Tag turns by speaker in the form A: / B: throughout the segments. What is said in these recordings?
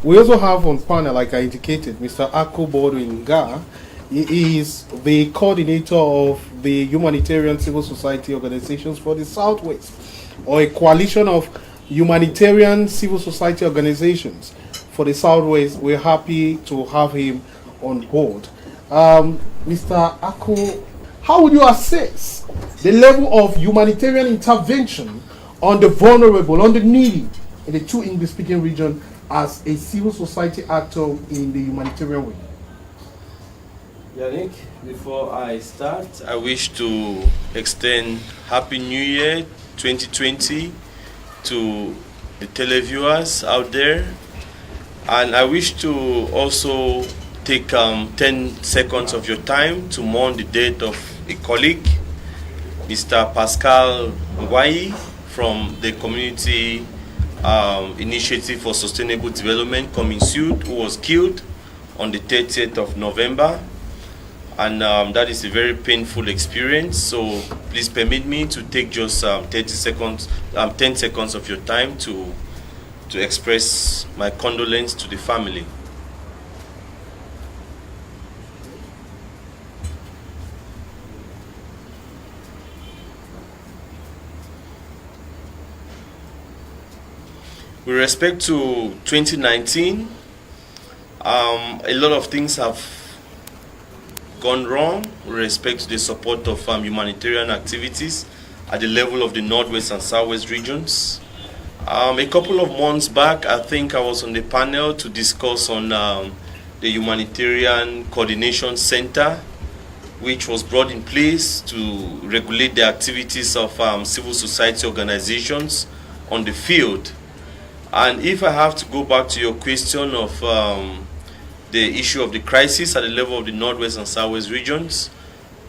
A: We also have on panel, like I indicated, Mr. Akoh Baudouin Ngah. He is the coordinator of the Humanitarian Civil Society Organizations for the Southwest, or a coalition of humanitarian civil society organizations for the Southwest. We're happy to have him on board. Mr. Akoh, how would you assess the level of humanitarian intervention on the vulnerable, on the needy in the two English-speaking regions as a civil society actor in the humanitarian way?
B: Yannick, before I start, I wish to extend Happy New Year 2020 to the televiewers out there. And I wish to also take 10 seconds of your time to mourn the death of a colleague, Mr. Pascal Ngwai from the Community Initiative for Sustainable Development, Coming-Sud, who was killed on the 30th of November. And that is a very painful experience. So please permit me to take just 10 seconds of your time to express my condolence to the family. With respect to 2019, a lot of things have gone wrong with respect to the support of humanitarian activities at the level of the Northwest and Southwest regions. A couple of months back, I think I was on the panel to discuss on the Humanitarian Coordination Center, which was brought in place to regulate the activities of civil society organizations on the field. And if I have to go back to your question of the issue of the crisis at the level of the Northwest and Southwest regions,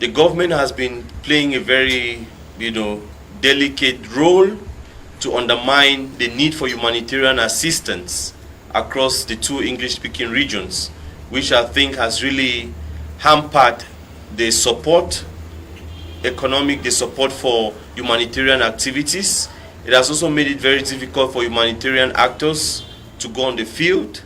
B: the government has been playing a very, delicate role to undermine the need for humanitarian assistance across the two English-speaking regions, which I think has really hampered the support, the support for humanitarian activities. It has also made it very difficult for humanitarian actors to go on the field.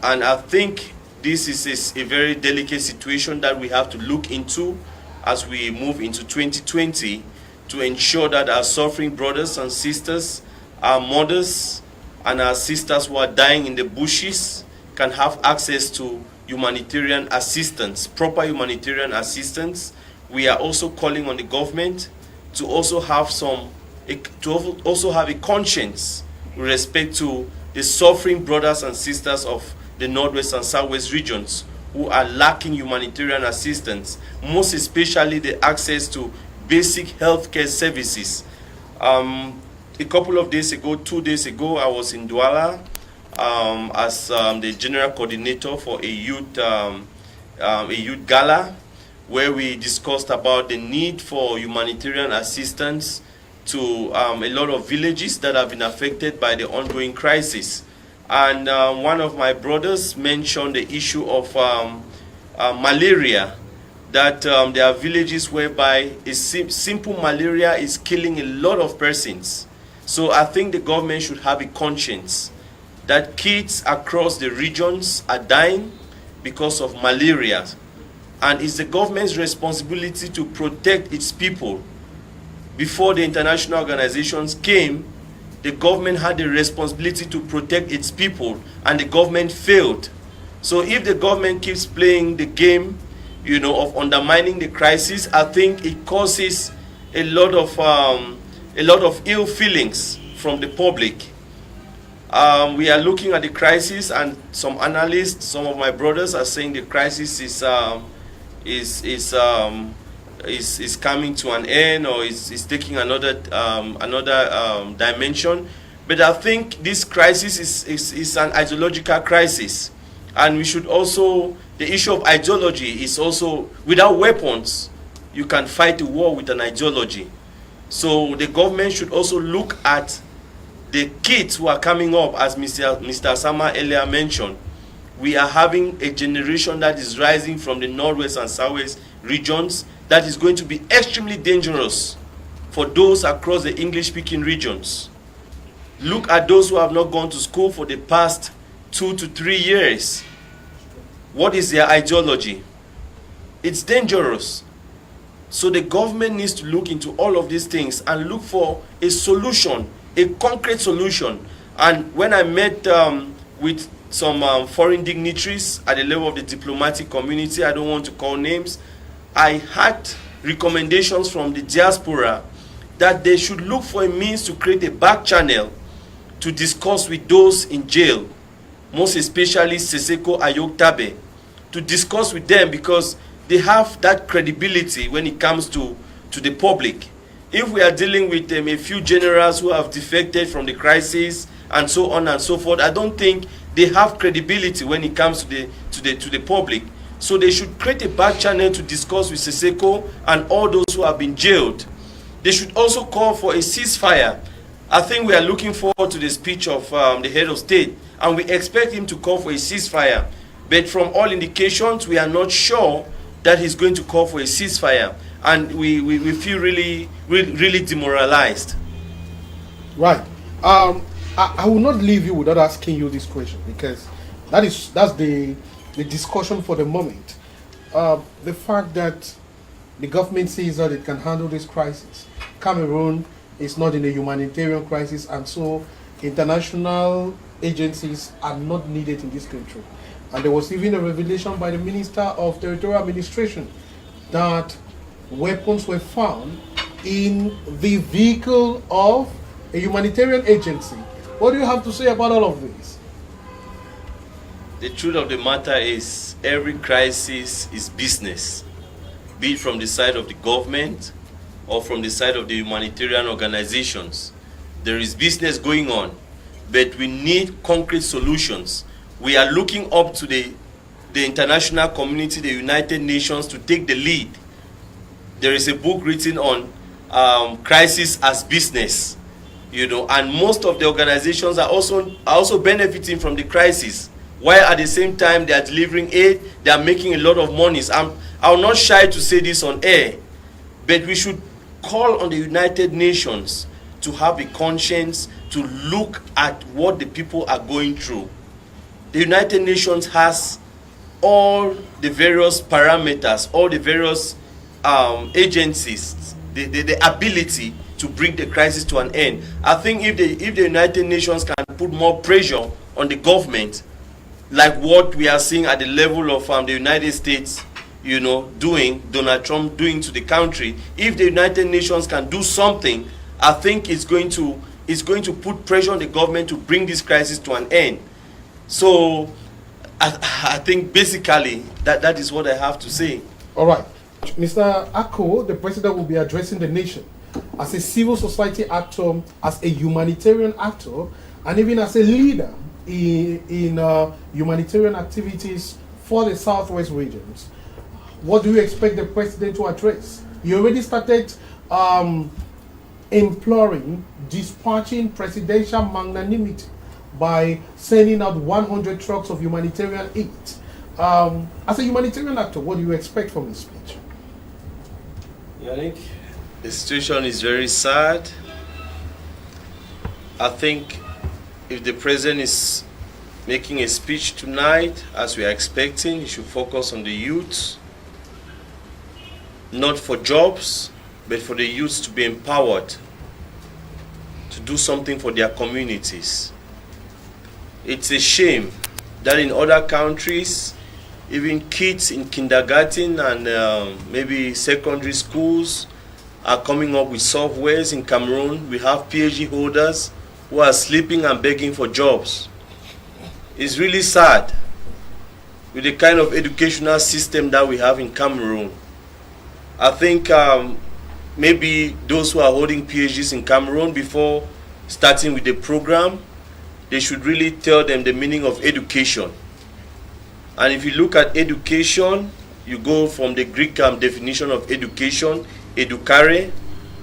B: And I think this is a very delicate situation that we have to look into as we move into 2020 to ensure that our suffering brothers and sisters, our mothers and our sisters who are dying in the bushes can have access to humanitarian assistance, proper humanitarian assistance. We are also calling on the government to also have a conscience with respect to the suffering brothers and sisters of the Northwest and Southwest regions who are lacking humanitarian assistance, most especially the access to basic healthcare services. A couple of days ago, 2 days ago, I was in Douala as the general coordinator for a youth gala, where we discussed about the need for humanitarian assistance to a lot of villages that have been affected by the ongoing crisis. And one of my brothers mentioned the issue of malaria, that there are villages whereby a simple malaria is killing a lot of persons. So I think the government should have a conscience that kids across the regions are dying because of malaria. And it's the government's responsibility to protect its people. Before the international organizations came, the government had the responsibility to protect its people, and the government failed. So if the government keeps playing the game, of undermining the crisis, I think it causes a lot of ill feelings from the public. We are looking at the crisis, and some analysts, some of my brothers, are saying the crisis is coming to an end, or is taking another dimension. But I think this crisis is an ideological crisis, and we should also, the issue of ideology is also, without weapons you can fight a war with an ideology. So the government should also look at the kids who are coming up, as Mr. Sama earlier mentioned. We are having a generation that is rising from the Northwest and Southwest regions that is going to be extremely dangerous for those across the English-speaking regions. Look at those who have not gone to school for the past 2 to 3 years. What is their ideology? It's dangerous. So the government needs to look into all of these things and look for a solution, a concrete solution. And when I met with some foreign dignitaries at the level of the diplomatic community, I don't want to call names, I had recommendations from the diaspora that they should look for a means to create a back channel to discuss with those in jail, most especially Seseko Ayoktabe, to discuss with them because they have that credibility when it comes to the public. If we are dealing with a few generals who have defected from the crisis and so on and so forth, I don't think they have credibility when it comes to the public. So they should create a back channel to discuss with Seseko and all those who have been jailed. They should also call for a ceasefire. I think we are looking forward to the speech of the head of state, and we expect him to call for a ceasefire. But from all indications, we are not sure that he's going to call for a ceasefire, and we feel really demoralized.
A: Right. I will not leave you without asking you this question, because that's the discussion for the moment. The fact that the government says that it can handle this crisis. Cameroon is not in a humanitarian crisis, and so international agencies are not needed in this country. And there was even a revelation by the Minister of Territorial Administration that weapons were found in the vehicle of a humanitarian agency. What do you have to say about all of this?
B: The truth of the matter is, every crisis is business, be it from the side of the government or from the side of the humanitarian organizations. There is business going on, but we need concrete solutions. We are looking up to the international community, the United Nations, to take the lead. There is a book written on crisis as business, and most of the organizations are also benefiting from the crisis, while at the same time they are delivering aid, they are making a lot of money. I'm not shy to say this on air, but we should call on the United Nations to have a conscience to look at what the people are going through. The United Nations has all the various parameters, all the various agencies, the ability to bring the crisis to an end. I think if the United Nations can put more pressure on the government, like what we are seeing at the level of the United States, Donald Trump doing to the country, if the United Nations can do something, I think it's going to put pressure on the government to bring this crisis to an end. So I think basically that is what I have to say.
A: All right. Mr. Akoh, the president will be addressing the nation as a civil society actor, as a humanitarian actor, and even as a leader in humanitarian activities for the Southwest regions. What do you expect the president to address? He already started imploring, dispatching presidential magnanimity by sending out 100 trucks of humanitarian aid. As a humanitarian actor, what do you expect from his speech?
B: Yannick, the situation is very sad. I think if the president is making a speech tonight, as we are expecting, he should focus on the youth, not for jobs, but for the youth to be empowered to do something for their communities. It's a shame that in other countries, even kids in kindergarten and maybe secondary schools are coming up with softwares. In Cameroon, we have PhD holders who are sleeping and begging for jobs. It's really sad with the kind of educational system that we have in Cameroon. I think maybe those who are holding PhDs in Cameroon, before starting with the program, they should really tell them the meaning of education. And if you look at education, you go from the Greek definition of education, edukare,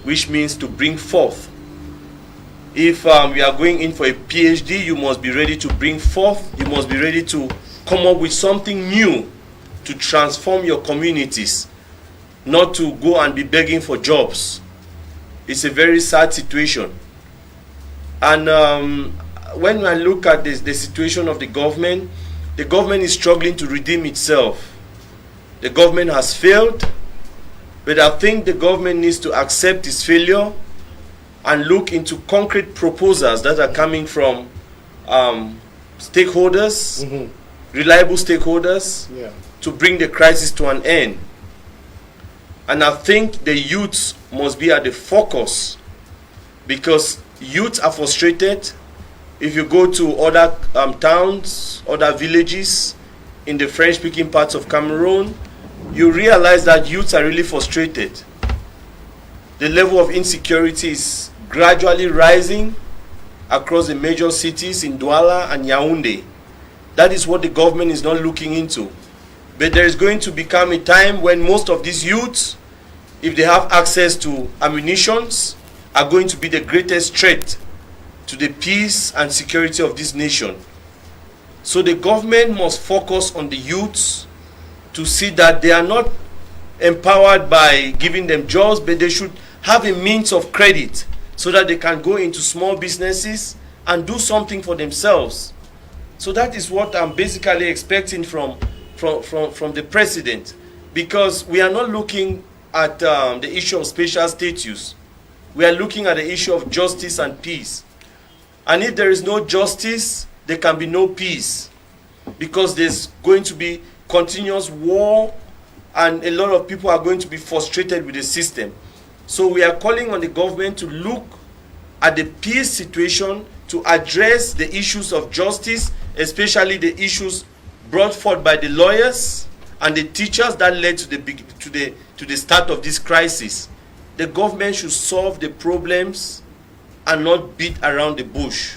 B: which means to bring forth. If we are going in for a PhD, you must be ready to bring forth, you must be ready to come up with something new to transform your communities, not to go and be begging for jobs. It's a very sad situation. And when I look at this, the situation of the government is struggling to redeem itself. The government has failed, but I think the government needs to accept its failure and look into concrete proposals that are coming from stakeholders, reliable stakeholders, to bring the crisis to an end. And I think the youth must be at the focus, because youth are frustrated. If you go to other towns, other villages in the French-speaking parts of Cameroon, you realize that youths are really frustrated. The level of insecurity is gradually rising across the major cities in Douala and Yaoundé. That is what the government is not looking into. But there is going to become a time when most of these youths, if they have access to ammunitions, are going to be the greatest threat to the peace and security of this nation. So the government must focus on the youths to see that they are not empowered by giving them jobs, but they should have a means of credit so that they can go into small businesses and do something for themselves. So that is what I'm basically expecting from the president, because we are not looking at the issue of special status. We are looking at the issue of justice and peace. And if there is no justice, there can be no peace, because there's going to be continuous war and a lot of people are going to be frustrated with the system. So we are calling on the government to look at the peace situation, to address the issues of justice, especially the issues brought forth by the lawyers and the teachers that led to the start of this crisis. The government should solve the problems and not beat around the bush.